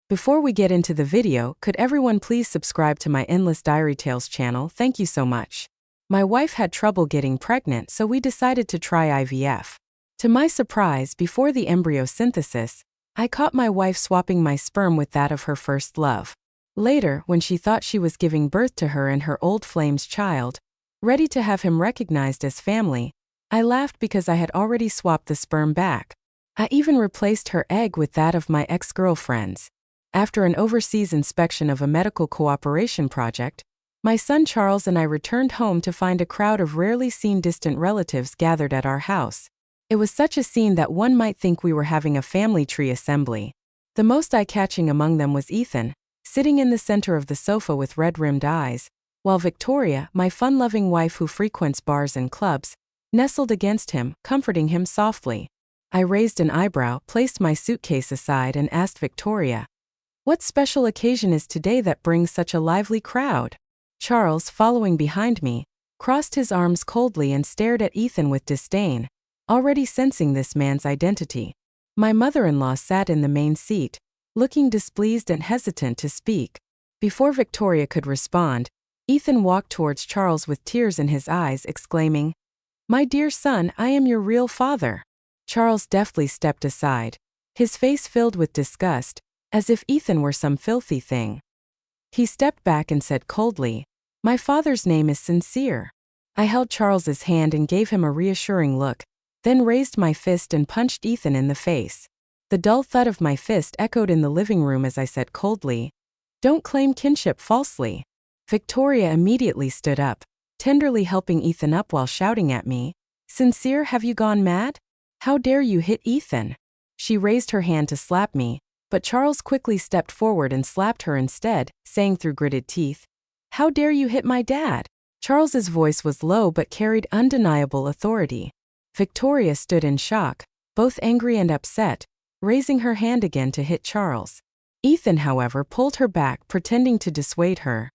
Before we get into the video, could everyone please subscribe to my Endless Diary Tales channel? Thank you so much. My wife had trouble getting pregnant, so we decided to try IVF. To my surprise, before the embryo synthesis, I caught my wife swapping my sperm with that of her first love. Later, when she thought she was giving birth to her and her old flame's child, ready to have him recognized as family, I laughed because I had already swapped the sperm back. I even replaced her egg with that of my ex-girlfriend's. After an overseas inspection of a medical cooperation project, my son Charles and I returned home to find a crowd of rarely seen distant relatives gathered at our house. It was such a scene that one might think we were having a family tree assembly. The most eye-catching among them was Ethan, sitting in the center of the sofa with red-rimmed eyes, while Victoria, my fun-loving wife who frequents bars and clubs, nestled against him, comforting him softly. I raised an eyebrow, placed my suitcase aside, and asked Victoria, "What special occasion is today that brings such a lively crowd?" Charles, following behind me, crossed his arms coldly and stared at Ethan with disdain, already sensing this man's identity. My mother-in-law sat in the main seat, looking displeased and hesitant to speak. Before Victoria could respond, Ethan walked towards Charles with tears in his eyes, exclaiming, "My dear son, I am your real father." Charles deftly stepped aside, his face filled with disgust, as if Ethan were some filthy thing. He stepped back and said coldly, "My father's name is Sincere." I held Charles's hand and gave him a reassuring look, then raised my fist and punched Ethan in the face. The dull thud of my fist echoed in the living room as I said coldly, "Don't claim kinship falsely." Victoria immediately stood up, tenderly helping Ethan up while shouting at me, "Sincere, have you gone mad? How dare you hit Ethan?" She raised her hand to slap me, but Charles quickly stepped forward and slapped her instead, saying through gritted teeth, "How dare you hit my dad?" Charles's voice was low but carried undeniable authority. Victoria stood in shock, both angry and upset, raising her hand again to hit Charles. Ethan, however, pulled her back, pretending to dissuade her.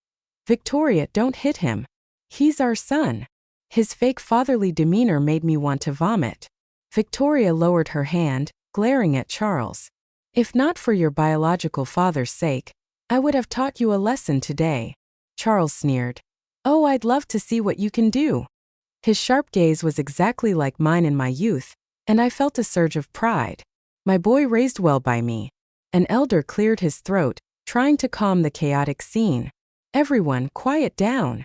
"Victoria, don't hit him. He's our son." His fake fatherly demeanor made me want to vomit. Victoria lowered her hand, glaring at Charles. "If not for your biological father's sake, I would have taught you a lesson today." Charles sneered. "Oh, I'd love to see what you can do." His sharp gaze was exactly like mine in my youth, and I felt a surge of pride. My boy raised well by me. An elder cleared his throat, trying to calm the chaotic scene. "Everyone, quiet down."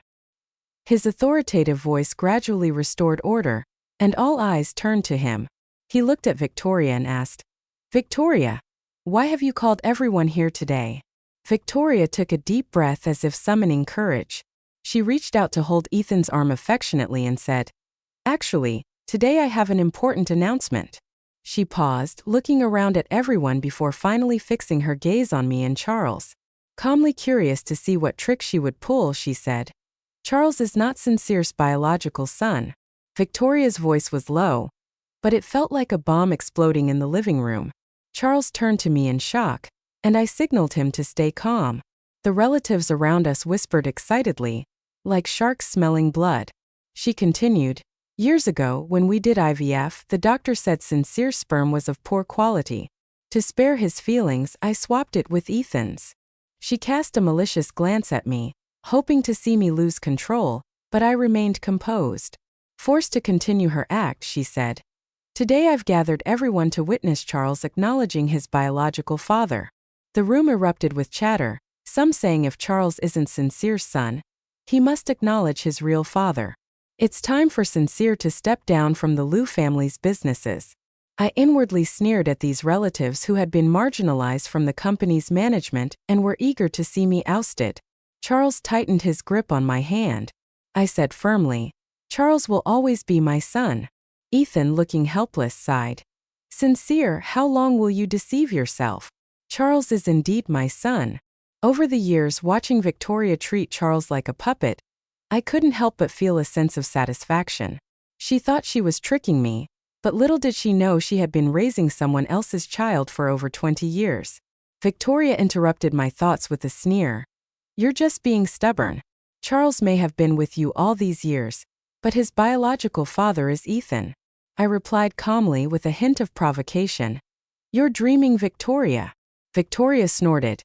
His authoritative voice gradually restored order, and all eyes turned to him. He looked at Victoria and asked, "Victoria, why have you called everyone here today?" Victoria took a deep breath as if summoning courage. She reached out to hold Ethan's arm affectionately and said, "Actually, today I have an important announcement." She paused, looking around at everyone before finally fixing her gaze on me and Charles. Calmly curious to see what trick she would pull, she said, "Charles is not Sincere's biological son." Victoria's voice was low, but it felt like a bomb exploding in the living room. Charles turned to me in shock, and I signaled him to stay calm. The relatives around us whispered excitedly, like sharks smelling blood. She continued, "Years ago, when we did IVF, the doctor said Sincere's sperm was of poor quality. To spare his feelings, I swapped it with Ethan's." She cast a malicious glance at me, hoping to see me lose control, but I remained composed. Forced to continue her act, she said, "Today I've gathered everyone to witness Charles acknowledging his biological father." The room erupted with chatter, some saying if Charles isn't Sincere's son, he must acknowledge his real father. It's time for Sincere to step down from the Liu family's businesses. I inwardly sneered at these relatives who had been marginalized from the company's management and were eager to see me ousted. Charles tightened his grip on my hand. I said firmly, "Charles will always be my son." Ethan, looking helpless, sighed. "Sincere, how long will you deceive yourself? Charles is indeed my son." Over the years, watching Victoria treat Charles like a puppet, I couldn't help but feel a sense of satisfaction. She thought she was tricking me, but little did she know she had been raising someone else's child for over 20 years. Victoria interrupted my thoughts with a sneer. "You're just being stubborn. Charles may have been with you all these years, but his biological father is Ethan." I replied calmly with a hint of provocation. "You're dreaming, Victoria. Victoria snorted.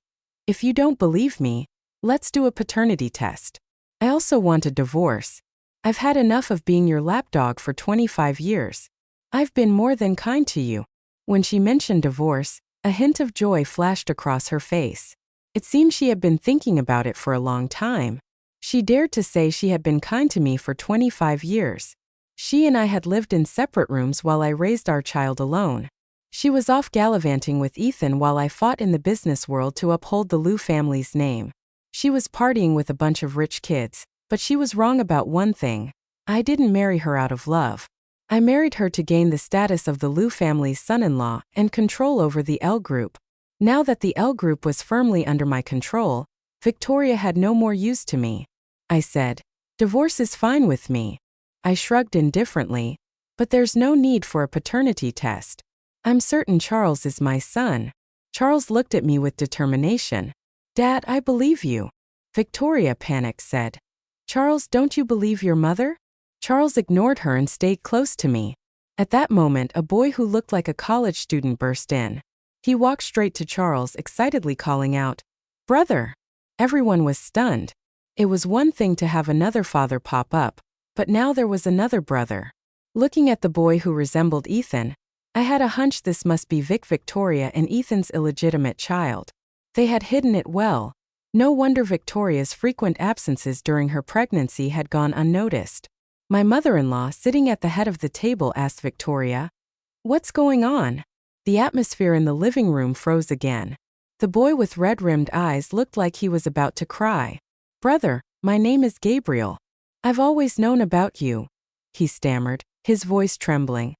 If you don't believe me, let's do a paternity test. I also want a divorce. I've had enough of being your lapdog for 25 years. I've been more than kind to you. When she mentioned divorce, a hint of joy flashed across her face. It seemed she had been thinking about it for a long time. She dared to say she had been kind to me for 25 years. She and I had lived in separate rooms while I raised our child alone. She was off gallivanting with Ethan while I fought in the business world to uphold the Liu family's name. She was partying with a bunch of rich kids, but she was wrong about one thing. I didn't marry her out of love. I married her to gain the status of the Liu family's son-in-law and control over the L group. Now that the L group was firmly under my control, Victoria had no more use to me. I said, divorce is fine with me. I shrugged indifferently, but there's no need for a paternity test. I'm certain Charles is my son. Charles looked at me with determination. Dad, I believe you. Victoria, panicked, said. Charles, don't you believe your mother? Charles ignored her and stayed close to me. At that moment, a boy who looked like a college student burst in. He walked straight to Charles, excitedly calling out, Brother! Everyone was stunned. It was one thing to have another father pop up, but now there was another brother. Looking at the boy who resembled Ethan, I had a hunch this must be Victoria and Ethan's illegitimate child. They had hidden it well. No wonder Victoria's frequent absences during her pregnancy had gone unnoticed. My mother-in-law, sitting at the head of the table, asked Victoria, What's going on? The atmosphere in the living room froze again. The boy with red-rimmed eyes looked like he was about to cry. Brother, my name is Gabriel. I've always known about you, he stammered, his voice trembling.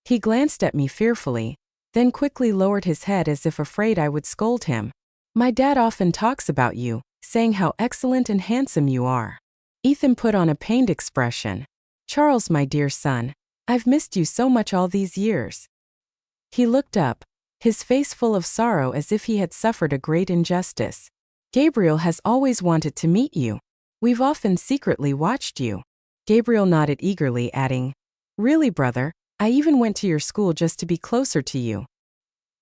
He glanced at me fearfully, then quickly lowered his head as if afraid I would scold him. My dad often talks about you, saying how excellent and handsome you are. Ethan put on a pained expression. Charles, my dear son, I've missed you so much all these years. He looked up, his face full of sorrow as if he had suffered a great injustice. Gabriel has always wanted to meet you. We've often secretly watched you. Gabriel nodded eagerly, adding, Really, brother, I even went to your school just to be closer to you.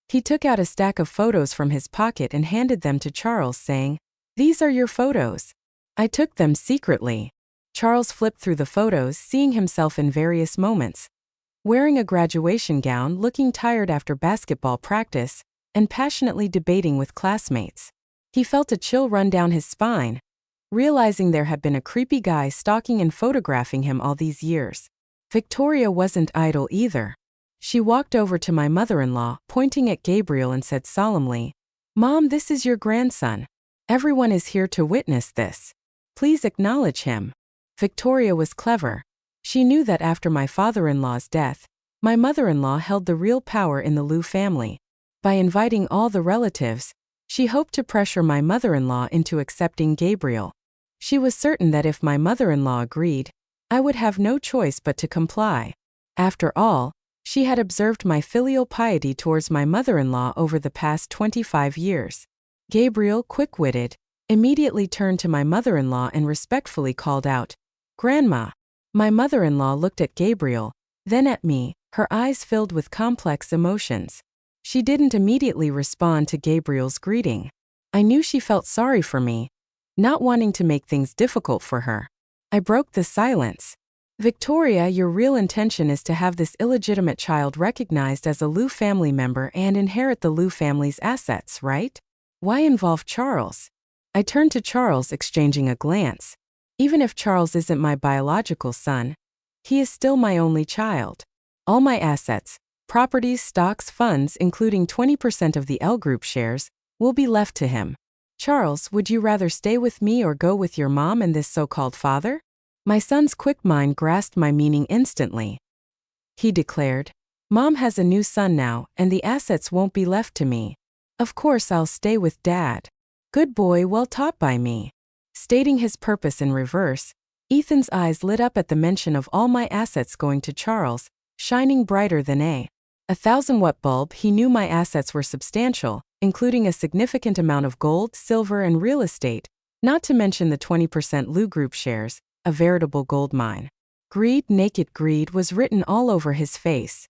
He took out a stack of photos from his pocket and handed them to Charles, saying, These are your photos. I took them secretly. Charles flipped through the photos, seeing himself in various moments. Wearing a graduation gown, looking tired after basketball practice, and passionately debating with classmates. He felt a chill run down his spine, realizing there had been a creepy guy stalking and photographing him all these years. Victoria wasn't idle either. She walked over to my mother-in-law, pointing at Gabriel, and said solemnly, Mom, this is your grandson. Everyone is here to witness this. Please acknowledge him. Victoria was clever. She knew that after my father-in-law's death, my mother-in-law held the real power in the Liu family. By inviting all the relatives, she hoped to pressure my mother-in-law into accepting Gabriel. She was certain that if my mother-in-law agreed, I would have no choice but to comply. After all, she had observed my filial piety towards my mother-in-law over the past 25 years. Gabriel, quick-witted, immediately turned to my mother-in-law and respectfully called out, Grandma. My mother-in-law looked at Gabriel, then at me, her eyes filled with complex emotions. She didn't immediately respond to Gabriel's greeting. I knew she felt sorry for me, not wanting to make things difficult for her. I broke the silence. Victoria, your real intention is to have this illegitimate child recognized as a Liu family member and inherit the Liu family's assets, right? Why involve Charles? I turned to Charles, exchanging a glance. Even if Charles isn't my biological son, he is still my only child. All my assets, properties, stocks, funds, including 20% of the L Group shares, will be left to him. Charles, would you rather stay with me or go with your mom and this so-called father? My son's quick mind grasped my meaning instantly. He declared, Mom has a new son now, and the assets won't be left to me. Of course I'll stay with Dad. Good boy, well taught by me. Stating his purpose in reverse, Ethan's eyes lit up at the mention of all my assets going to Charles, shining brighter than a 1,000-watt bulb. He knew my assets were substantial, including a significant amount of gold, silver, and real estate, not to mention the 20% Liu Group shares, a veritable gold mine. Greed, naked greed, was written all over his face.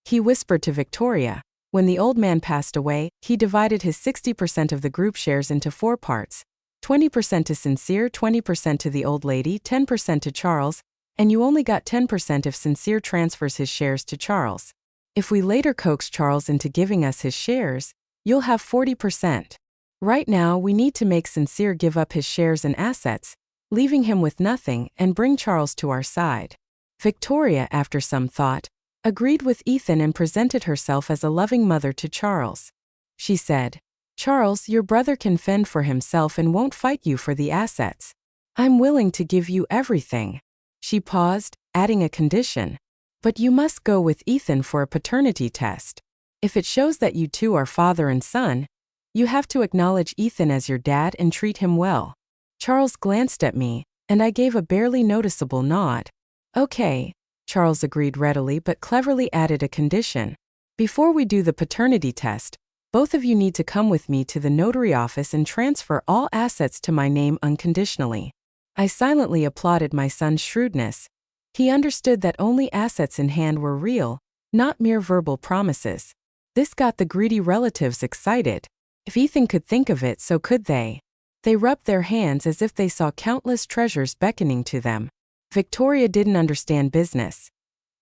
He whispered to Victoria, When the old man passed away, he divided his 60% of the group shares into 4 parts. 20% to Sincere, 20% to the old lady, 10% to Charles, and you only got 10% if Sincere transfers his shares to Charles. If we later coax Charles into giving us his shares, you'll have 40%. Right now, we need to make Sincere give up his shares and assets, leaving him with nothing, and bring Charles to our side. Victoria, after some thought, agreed with Ethan and presented herself as a loving mother to Charles. She said, "Charles, your brother can fend for himself and won't fight you for the assets. I'm willing to give you everything." She paused, adding a condition. "But you must go with Ethan for a paternity test. If it shows that you two are father and son, you have to acknowledge Ethan as your dad and treat him well." Charles glanced at me, and I gave a barely noticeable nod. "Okay," Charles agreed readily but cleverly added a condition. "Before we do the paternity test, both of you need to come with me to the notary office and transfer all assets to my name unconditionally." I silently applauded my son's shrewdness. He understood that only assets in hand were real, not mere verbal promises. This got the greedy relatives excited. If Ethan could think of it, so could they. They rubbed their hands as if they saw countless treasures beckoning to them. Victoria didn't understand business.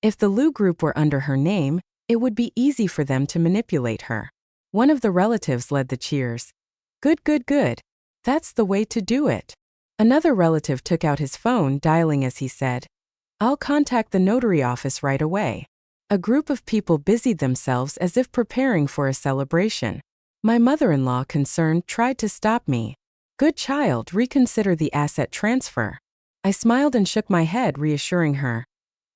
If the Lou Group were under her name, it would be easy for them to manipulate her. One of the relatives led the cheers. "Good, good, good. That's the way to do it." Another relative took out his phone, dialing as he said, "I'll contact the notary office right away." A group of people busied themselves as if preparing for a celebration. My mother-in-law, concerned, tried to stop me. "Good child, reconsider the asset transfer." I smiled and shook my head, reassuring her.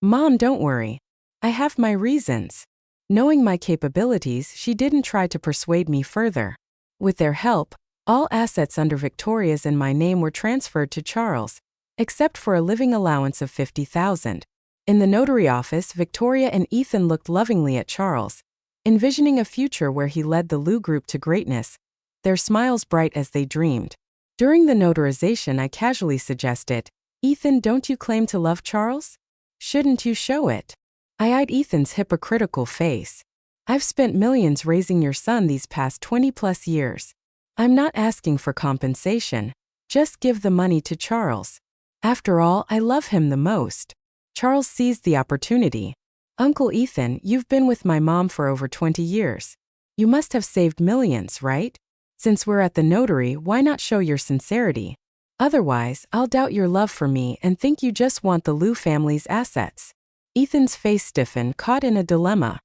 "Mom, don't worry. I have my reasons." Knowing my capabilities, she didn't try to persuade me further. With their help, all assets under Victoria's and my name were transferred to Charles, except for a living allowance of $50,000. In the notary office, Victoria and Ethan looked lovingly at Charles, envisioning a future where he led the Lou Group to greatness, their smiles bright as they dreamed. During the notarization, I casually suggested, "Ethan, don't you claim to love Charles? Shouldn't you show it?" I eyed Ethan's hypocritical face. "I've spent millions raising your son these past 20+ years. I'm not asking for compensation. Just give the money to Charles. After all, I love him the most." Charles seized the opportunity. "Uncle Ethan, you've been with my mom for over 20 years. You must have saved millions, right? Since we're at the notary, why not show your sincerity? Otherwise, I'll doubt your love for me and think you just want the Lou family's assets." Ethan's face stiffened, caught in a dilemma.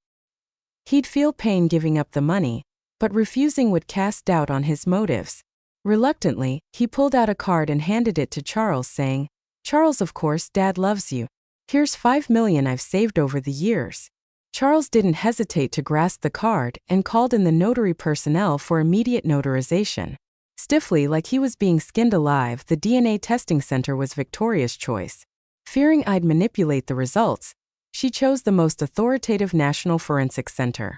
He'd feel pain giving up the money, but refusing would cast doubt on his motives. Reluctantly, he pulled out a card and handed it to Charles, saying, "Charles, of course, Dad loves you. Here's $5 million I've saved over the years." Charles didn't hesitate to grasp the card and called in the notary personnel for immediate notarization. Stiffly, like he was being skinned alive, the DNA testing center was Victoria's choice. Fearing I'd manipulate the results, she chose the most authoritative National Forensic Center.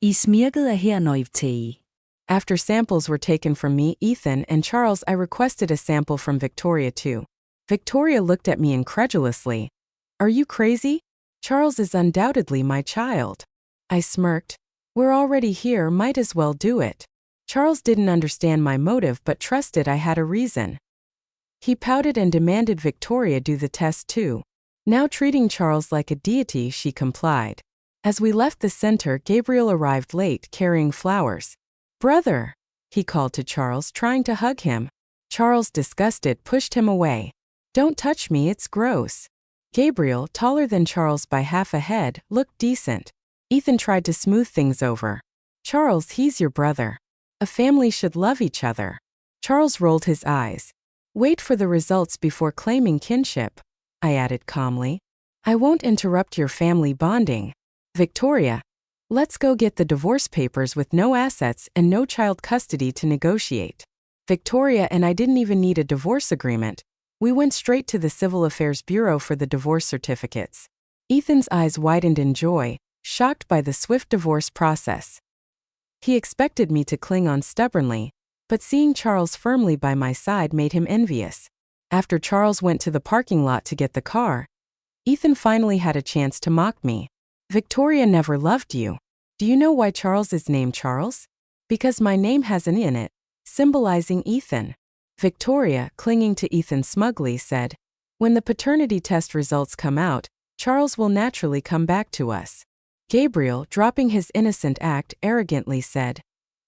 I smirket her når I optager. After samples were taken from me, Ethan, and Charles, I requested a sample from Victoria too. Victoria looked at me incredulously. "Are you crazy? Charles is undoubtedly my child." I smirked. "We're already here, might as well do it." Charles didn't understand my motive but trusted I had a reason. He pouted and demanded Victoria do the test too. Now treating Charles like a deity, she complied. As we left the center, Gabriel arrived late, carrying flowers. "Brother," he called to Charles, trying to hug him. Charles, disgusted, pushed him away. "Don't touch me, it's gross." Gabriel, taller than Charles by half a head, looked decent. Ethan tried to smooth things over. "Charles, he's your brother. A family should love each other." Charles rolled his eyes. "Wait for the results before claiming kinship," I added calmly. "I won't interrupt your family bonding." "Victoria, let's go get the divorce papers with no assets and no child custody to negotiate." Victoria and I didn't even need a divorce agreement. We went straight to the Civil Affairs Bureau for the divorce certificates. Ethan's eyes widened in joy, shocked by the swift divorce process. He expected me to cling on stubbornly, but seeing Charles firmly by my side made him envious. After Charles went to the parking lot to get the car, Ethan finally had a chance to mock me. "Victoria never loved you. Do you know why Charles is named Charles? Because my name has an E in it, symbolizing Ethan. Victoria, clinging to Ethan smugly, said, when the paternity test results come out, Charles will naturally come back to us. Gabriel, dropping his innocent act, arrogantly said,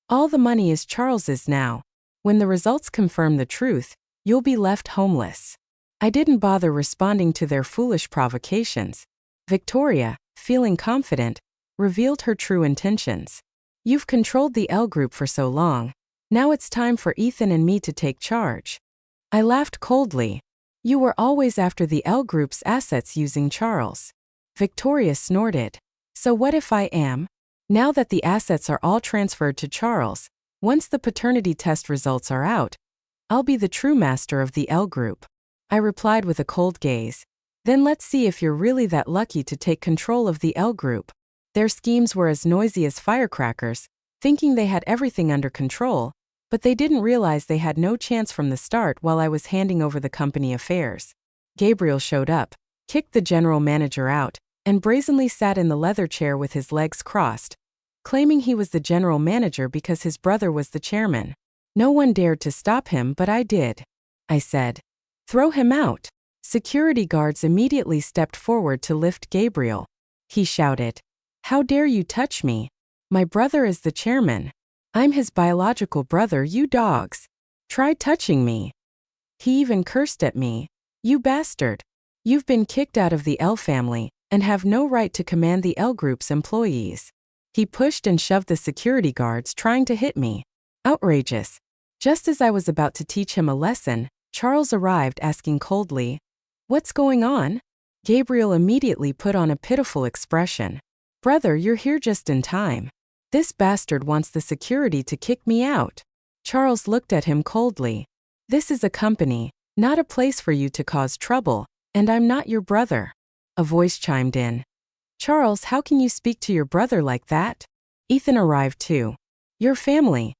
all the money is Charles's now. When the results confirm the truth, you'll be left homeless. I didn't bother responding to their foolish provocations. Victoria, feeling confident, revealed her true intentions. You've controlled the L group for so long. Now it's time for Ethan and me to take charge. I laughed coldly. You were always after the L group's assets using Charles. Victoria snorted. So what if I am? Now that the assets are all transferred to Charles, once the paternity test results are out, I'll be the true master of the L group. I replied with a cold gaze. Then let's see if you're really that lucky to take control of the L group. Their schemes were as noisy as firecrackers, thinking they had everything under control, but they didn't realize they had no chance from the start while I was handing over the company affairs. Gabriel showed up, kicked the general manager out, and brazenly sat in the leather chair with his legs crossed, claiming he was the general manager because his brother was the chairman. No one dared to stop him, but I did. I said, throw him out. Security guards immediately stepped forward to lift Gabriel. He shouted, how dare you touch me? My brother is the chairman. I'm his biological brother, you dogs. Try touching me. He even cursed at me. You bastard. You've been kicked out of the L family and have no right to command the L group's employees. He pushed and shoved the security guards, trying to hit me. Outrageous. Just as I was about to teach him a lesson, Charles arrived, asking coldly, what's going on? Gabriel immediately put on a pitiful expression. Brother, you're here just in time. This bastard wants the security to kick me out. Charles looked at him coldly. This is a company, not a place for you to cause trouble, and I'm not your brother. A voice chimed in. Charles, how can you speak to your brother like that? Ethan arrived too. Your family.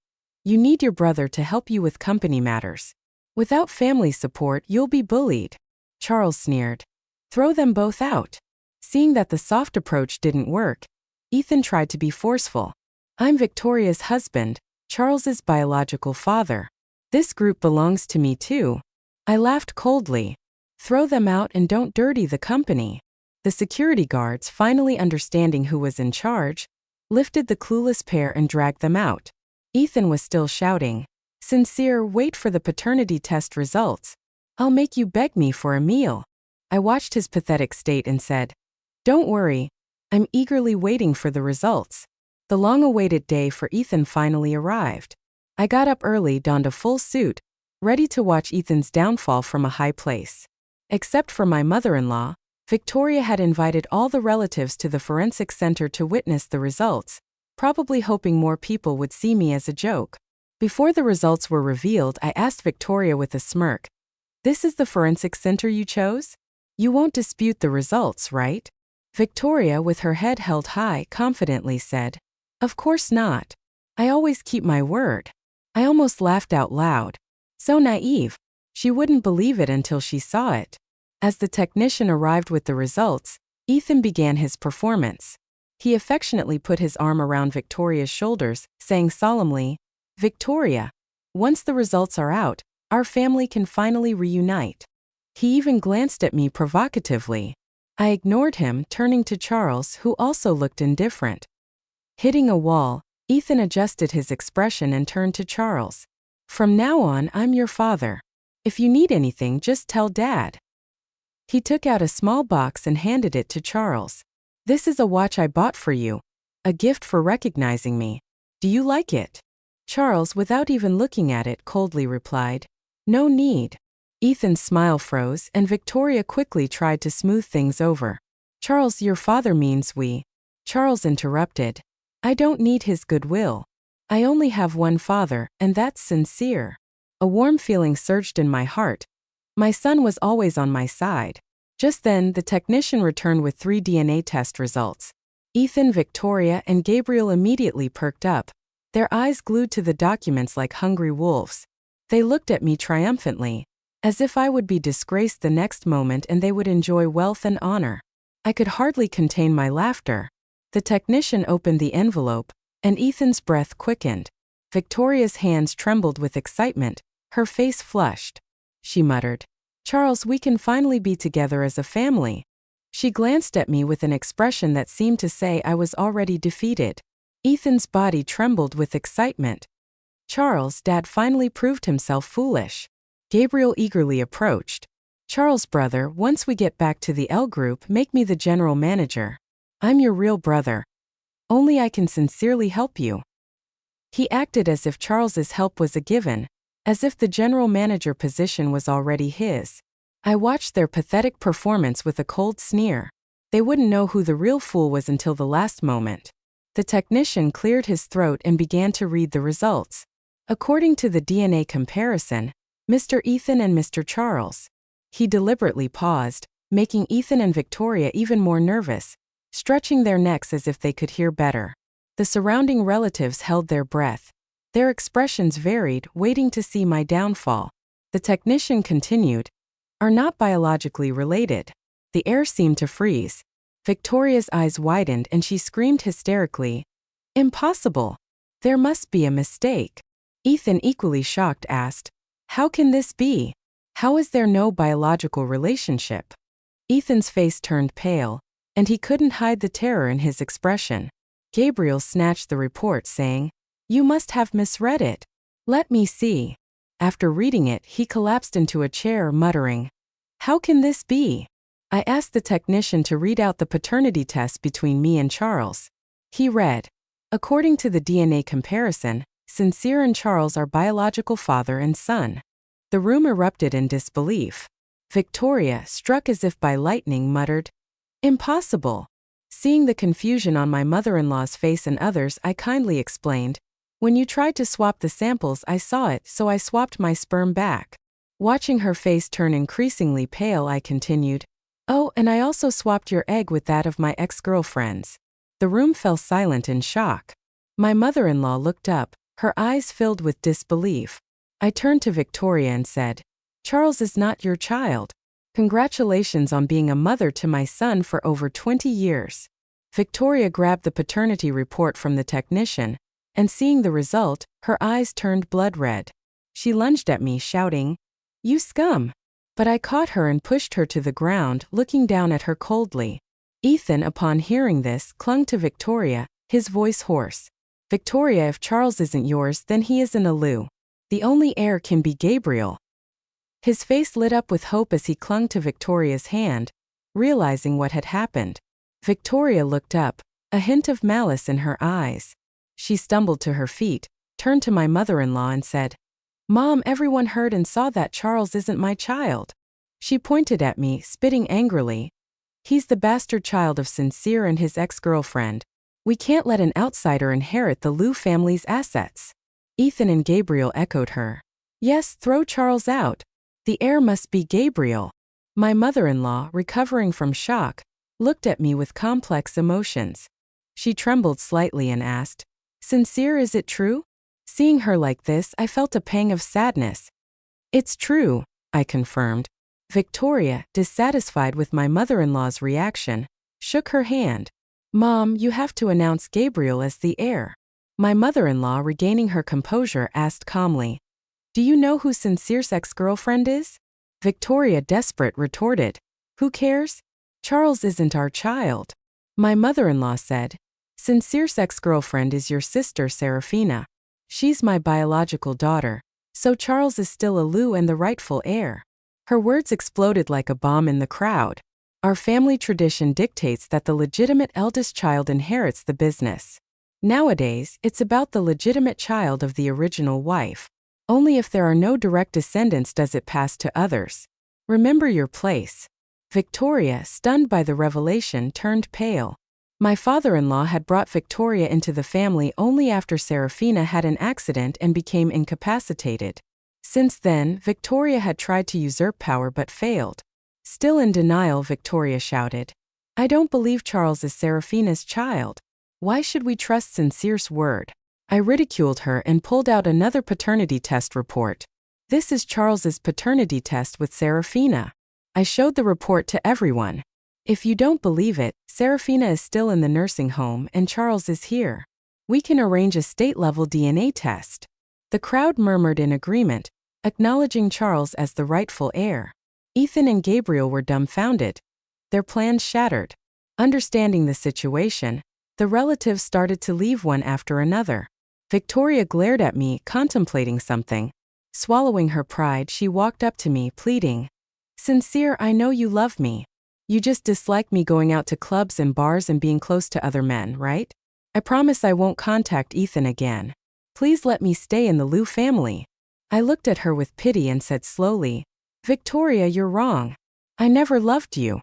You need your brother to help you with company matters. Without family support, you'll be bullied. Charles sneered. Throw them both out. Seeing that the soft approach didn't work, Ethan tried to be forceful. I'm Victoria's husband, Charles's biological father. This group belongs to me too. I laughed coldly. Throw them out and don't dirty the company. The security guards, finally understanding who was in charge, lifted the clueless pair and dragged them out. Ethan was still shouting, Sincere, wait for the paternity test results. I'll make you beg me for a meal. I watched his pathetic state and said, don't worry, I'm eagerly waiting for the results. The long-awaited day for Ethan finally arrived. I got up early, donned a full suit, ready to watch Ethan's downfall from a high place. Except for my mother-in-law, Victoria had invited all the relatives to the forensic center to witness the results, probably hoping more people would see me as a joke. Before the results were revealed, I asked Victoria with a smirk, this is the forensic center you chose? You won't dispute the results, right? Victoria, with her head held high, confidently said, of course not. I always keep my word. I almost laughed out loud. So naive. She wouldn't believe it until she saw it. As the technician arrived with the results, Ethan began his performance. He affectionately put his arm around Victoria's shoulders, saying solemnly, Victoria, once the results are out, our family can finally reunite. He even glanced at me provocatively. I ignored him, turning to Charles, who also looked indifferent. Hitting a wall, Ethan adjusted his expression and turned to Charles. From now on, I'm your father. If you need anything, just tell Dad. He took out a small box and handed it to Charles. This is a watch I bought for you. A gift for recognizing me. Do you like it? Charles, without even looking at it, coldly replied, no need. Ethan's smile froze, and Victoria quickly tried to smooth things over. Charles, your father means we. Charles interrupted. I don't need his goodwill. I only have one father, and that's Sincere. A warm feeling surged in my heart. My son was always on my side. Just then, the technician returned with 3 DNA test results. Ethan, Victoria, and Gabriel immediately perked up, their eyes glued to the documents like hungry wolves. They looked at me triumphantly, as if I would be disgraced the next moment and they would enjoy wealth and honor. I could hardly contain my laughter. The technician opened the envelope, and Ethan's breath quickened. Victoria's hands trembled with excitement, her face flushed. She muttered, "Charles, we can finally be together as a family." She glanced at me with an expression that seemed to say I was already defeated. Ethan's body trembled with excitement. "Charles, Dad finally proved himself foolish." Gabriel eagerly approached. "Charles, brother, once we get back to the L group, make me the general manager. I'm your real brother. Only I can sincerely help you." He acted as if Charles's help was a given, as if the general manager position was already his. I watched their pathetic performance with a cold sneer. They wouldn't know who the real fool was until the last moment. The technician cleared his throat and began to read the results. According to the DNA comparison, Mr. Ethan and Mr. Charles. He deliberately paused, making Ethan and Victoria even more nervous, stretching their necks as if they could hear better. The surrounding relatives held their breath. Their expressions varied, waiting to see my downfall. The technician continued, "Are not biologically related." The air seemed to freeze. Victoria's eyes widened and she screamed hysterically, "Impossible! There must be a mistake." Ethan, equally shocked, asked, "How can this be? How is there no biological relationship?" Ethan's face turned pale, and he couldn't hide the terror in his expression. Gabriel snatched the report, saying, "You must have misread it. Let me see." After reading it, he collapsed into a chair, muttering, "How can this be?" I asked the technician to read out the paternity test between me and Charles. He read, "According to the DNA comparison, Sincere and Charles are biological father and son." The room erupted in disbelief. Victoria, struck as if by lightning, muttered, "Impossible." Seeing the confusion on my mother-in-law's face and others, I kindly explained, "When you tried to swap the samples, I saw it, so I swapped my sperm back." Watching her face turn increasingly pale, I continued, "Oh, and I also swapped your egg with that of my ex-girlfriend's." The room fell silent in shock. My mother-in-law looked up, her eyes filled with disbelief. I turned to Victoria and said, "Charles is not your child. Congratulations on being a mother to my son for over 20 years. Victoria grabbed the paternity report from the technician, and seeing the result, her eyes turned blood red. She lunged at me, shouting, "You scum!" But I caught her and pushed her to the ground, looking down at her coldly. Ethan, upon hearing this, clung to Victoria, his voice hoarse. "Victoria, if Charles isn't yours, then he isn't a Lou. The only heir can be Gabriel." His face lit up with hope as he clung to Victoria's hand, realizing what had happened. Victoria looked up, a hint of malice in her eyes. She stumbled to her feet, turned to my mother-in-law and said, "Mom, everyone heard and saw that Charles isn't my child." She pointed at me, spitting angrily. "He's the bastard child of Sincere and his ex-girlfriend. We can't let an outsider inherit the Lou family's assets." Ethan and Gabriel echoed her. "Yes, throw Charles out. The heir must be Gabriel." My mother-in-law, recovering from shock, looked at me with complex emotions. She trembled slightly and asked, "Sincere, is it true?" Seeing her like this, I felt a pang of sadness. "It's true," I confirmed. Victoria, dissatisfied with my mother-in-law's reaction, shook her hand. "Mom, you have to announce Gabriel as the heir." My mother-in-law, regaining her composure, asked calmly, "Do you know who Sincere's ex-girlfriend is?" Victoria, desperate, retorted, "Who cares? Charles isn't our child." My mother-in-law said, "Sincere's ex-girlfriend is your sister Serafina. She's my biological daughter, so Charles is still a Lou and the rightful heir." Her words exploded like a bomb in the crowd. "Our family tradition dictates that the legitimate eldest child inherits the business. Nowadays, it's about the legitimate child of the original wife. Only if there are no direct descendants does it pass to others. Remember your place." Victoria, stunned by the revelation, turned pale. My father-in-law had brought Victoria into the family only after Serafina had an accident and became incapacitated. Since then, Victoria had tried to usurp power but failed. Still in denial, Victoria shouted, "I don't believe Charles is Serafina's child. Why should we trust Sincere's word?" I ridiculed her and pulled out another paternity test report. "This is Charles's paternity test with Serafina." I showed the report to everyone. If you don't believe it, Serafina is still in the nursing home and Charles is here. We can arrange a state-level DNA test. The crowd murmured in agreement, acknowledging Charles as the rightful heir. Ethan and Gabriel were dumbfounded, their plans shattered. Understanding the situation, the relatives started to leave one after another. Victoria glared at me, contemplating something. Swallowing her pride, she walked up to me, pleading, "Sincere, I know you love me. You just dislike me going out to clubs and bars and being close to other men, right? I promise I won't contact Ethan again. Please let me stay in the Liu family." I looked at her with pity and said slowly, "Victoria, you're wrong. I never loved you."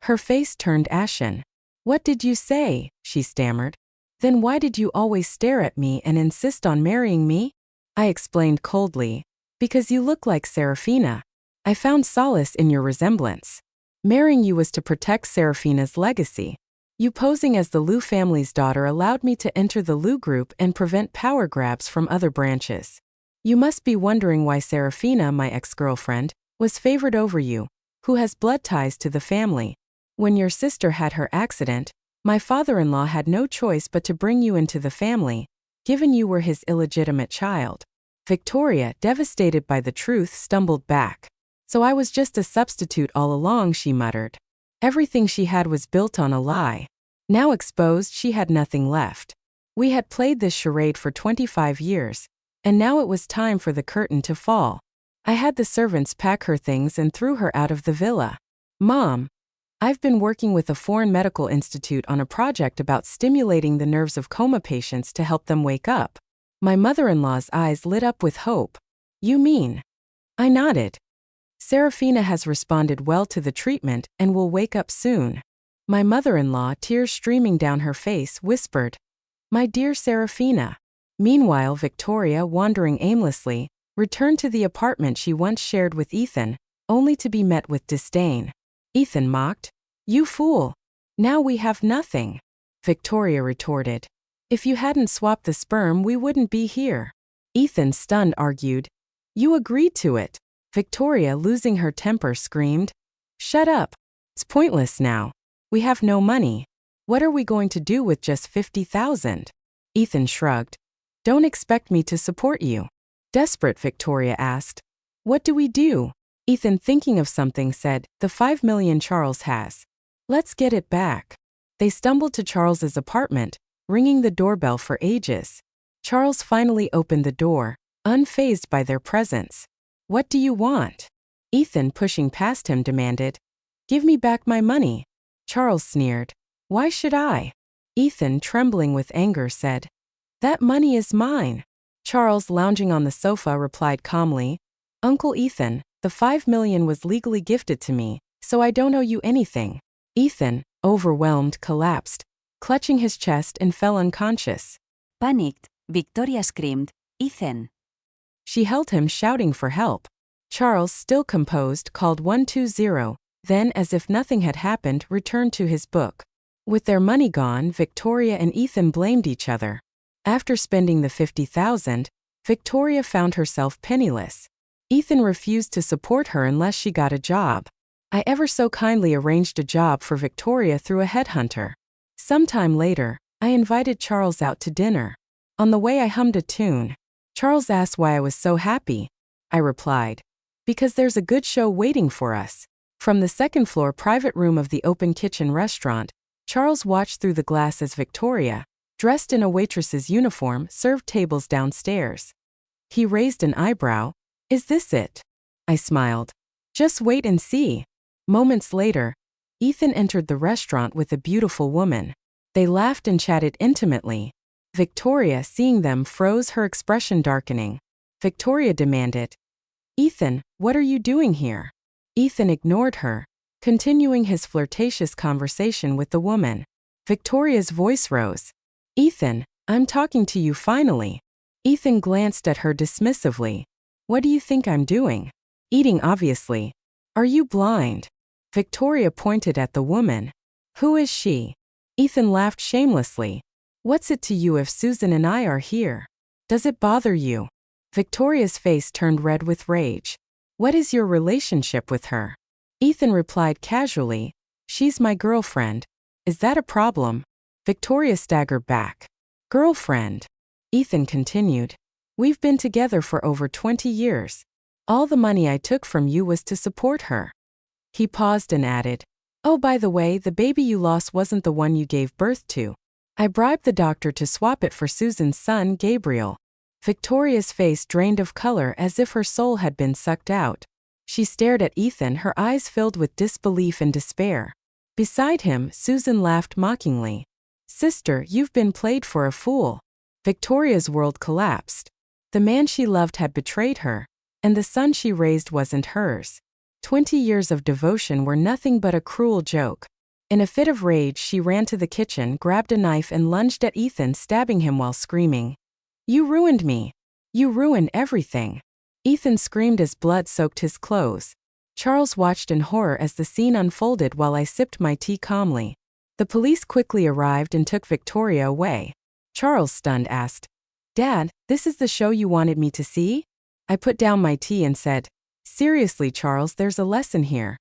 Her face turned ashen. "What did you say?" she stammered. "Then why did you always stare at me and insist on marrying me?" I explained coldly, "Because you look like Serafina. I found solace in your resemblance. Marrying you was to protect Serafina's legacy. You posing as the Liu family's daughter allowed me to enter the Liu group and prevent power grabs from other branches. You must be wondering why Serafina, my ex-girlfriend, was favored over you, who has blood ties to the family. When your sister had her accident, my father-in-law had no choice but to bring you into the family, given you were his illegitimate child." Victoria, devastated by the truth, stumbled back. "So I was just a substitute all along," she muttered. Everything she had was built on a lie. Now exposed, she had nothing left. We had played this charade for 25 years, and now it was time for the curtain to fall. I had the servants pack her things and threw her out of the villa. "Mom, I've been working with a foreign medical institute on a project about stimulating the nerves of coma patients to help them wake up." My mother-in-law's eyes lit up with hope. "You mean?" I nodded. "Serafina has responded well to the treatment and will wake up soon." My mother-in-law, tears streaming down her face, whispered, "My dear Serafina." Meanwhile, Victoria, wandering aimlessly, returned to the apartment she once shared with Ethan, only to be met with disdain. Ethan mocked, "You fool! Now we have nothing." Victoria retorted, "If you hadn't swapped the sperm, we wouldn't be here." Ethan, stunned, argued, "You agreed to it." Victoria, losing her temper, screamed, "Shut up! It's pointless now. We have no money. What are we going to do with just 50,000? Ethan shrugged. "Don't expect me to support you." Desperate, Victoria asked, "What do we do?" Ethan, thinking of something, said, "The 5 million Charles has. Let's get it back." They stumbled to Charles's apartment, ringing the doorbell for ages. Charles finally opened the door, unfazed by their presence. "What do you want?" Ethan, pushing past him, demanded. "Give me back my money." Charles sneered. "Why should I?" Ethan, trembling with anger, said, "That money is mine." Charles, lounging on the sofa, replied calmly, "Uncle Ethan, the 5 million was legally gifted to me, so I don't owe you anything." Ethan, overwhelmed, collapsed, clutching his chest, and fell unconscious. Panicked, Victoria screamed, "Ethan!" She held him, shouting for help. Charles, still composed, called 120, then, as if nothing had happened, returned to his book. With their money gone, Victoria and Ethan blamed each other. After spending the 50,000, Victoria found herself penniless. Ethan refused to support her unless she got a job. I ever so kindly arranged a job for Victoria through a headhunter. Sometime later, I invited Charles out to dinner. On the way, I hummed a tune. Charles asked why I was so happy. I replied, "Because there's a good show waiting for us." From the second-floor private room of the open kitchen restaurant, Charles watched through the glass as Victoria, dressed in a waitress's uniform, served tables downstairs. He raised an eyebrow. "Is this it?" I smiled. "Just wait and see." Moments later, Ethan entered the restaurant with a beautiful woman. They laughed and chatted intimately. Victoria, seeing them, froze, her expression darkening. Victoria demanded, "Ethan, what are you doing here?" Ethan ignored her, continuing his flirtatious conversation with the woman. Victoria's voice rose. "Ethan, I'm talking to you finally." Ethan glanced at her dismissively. "What do you think I'm doing?" "Eating, obviously." "Are you blind?" Victoria pointed at the woman. "Who is she?" Ethan laughed shamelessly. "What's it to you if Susan and I are here? Does it bother you?" Victoria's face turned red with rage. "What is your relationship with her?" Ethan replied casually, She's my girlfriend. Is that a problem? Victoria staggered back. Girlfriend? Ethan continued. We've been together for over 20 years. All the money I took from you was to support her. He paused and added, oh, by the way, the baby you lost wasn't the one you gave birth to. I bribed the doctor to swap it for Susan's son, Gabriel. Victoria's face drained of color as if her soul had been sucked out. She stared at Ethan, her eyes filled with disbelief and despair. Beside him, Susan laughed mockingly. Sister, you've been played for a fool. Victoria's world collapsed. The man she loved had betrayed her, and the son she raised wasn't hers. 20 years of devotion were nothing but a cruel joke. In a fit of rage, she ran to the kitchen, grabbed a knife and lunged at Ethan, stabbing him while screaming, You ruined me. You ruined everything. Ethan screamed as blood soaked his clothes. Charles watched in horror as the scene unfolded while I sipped my tea calmly. The police quickly arrived and took Victoria away. Charles, stunned, asked, Dad, this is the show you wanted me to see? I put down my tea and said, Seriously, Charles, there's a lesson here.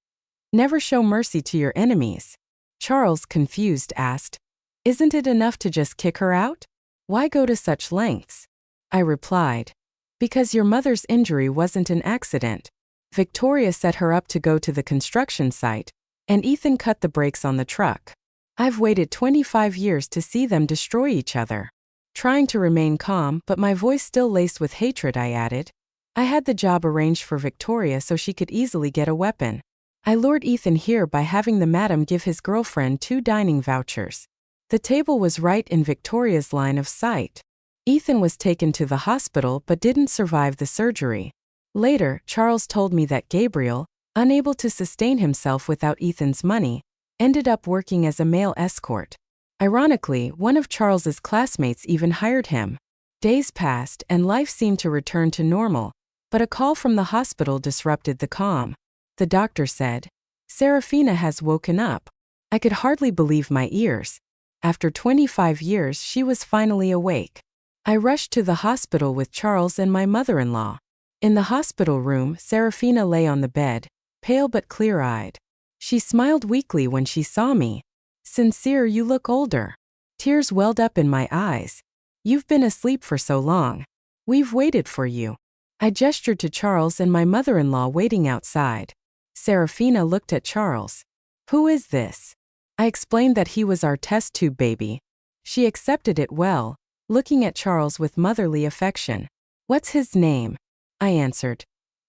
Never show mercy to your enemies. Charles, confused, asked, Isn't it enough to just kick her out? Why go to such lengths? I replied, Because your mother's injury wasn't an accident. Victoria set her up to go to the construction site, and Ethan cut the brakes on the truck. I've waited 25 years to see them destroy each other. Trying to remain calm, but my voice still laced with hatred, I added, I had the job arranged for Victoria so she could easily get a weapon. I lured Ethan here by having the madam give his girlfriend 2 dining vouchers. The table was right in Victoria's line of sight. Ethan was taken to the hospital but didn't survive the surgery. Later, Charles told me that Gabriel, unable to sustain himself without Ethan's money, ended up working as a male escort. Ironically, one of Charles's classmates even hired him. Days passed and life seemed to return to normal, but a call from the hospital disrupted the calm. The doctor said, Serafina has woken up. I could hardly believe my ears. After 25 years, she was finally awake. I rushed to the hospital with Charles and my mother-in-law. In the hospital room, Serafina lay on the bed, pale but clear-eyed. She smiled weakly when she saw me. Sincere, you look older. Tears welled up in my eyes. You've been asleep for so long. We've waited for you. I gestured to Charles and my mother-in-law waiting outside. Serafina looked at Charles. Who is this? I explained that he was our test tube baby. She accepted it well, looking at Charles with motherly affection. What's his name? I answered.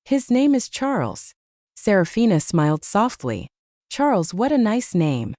His name is Charles. Serafina smiled softly. Charles, what a nice name.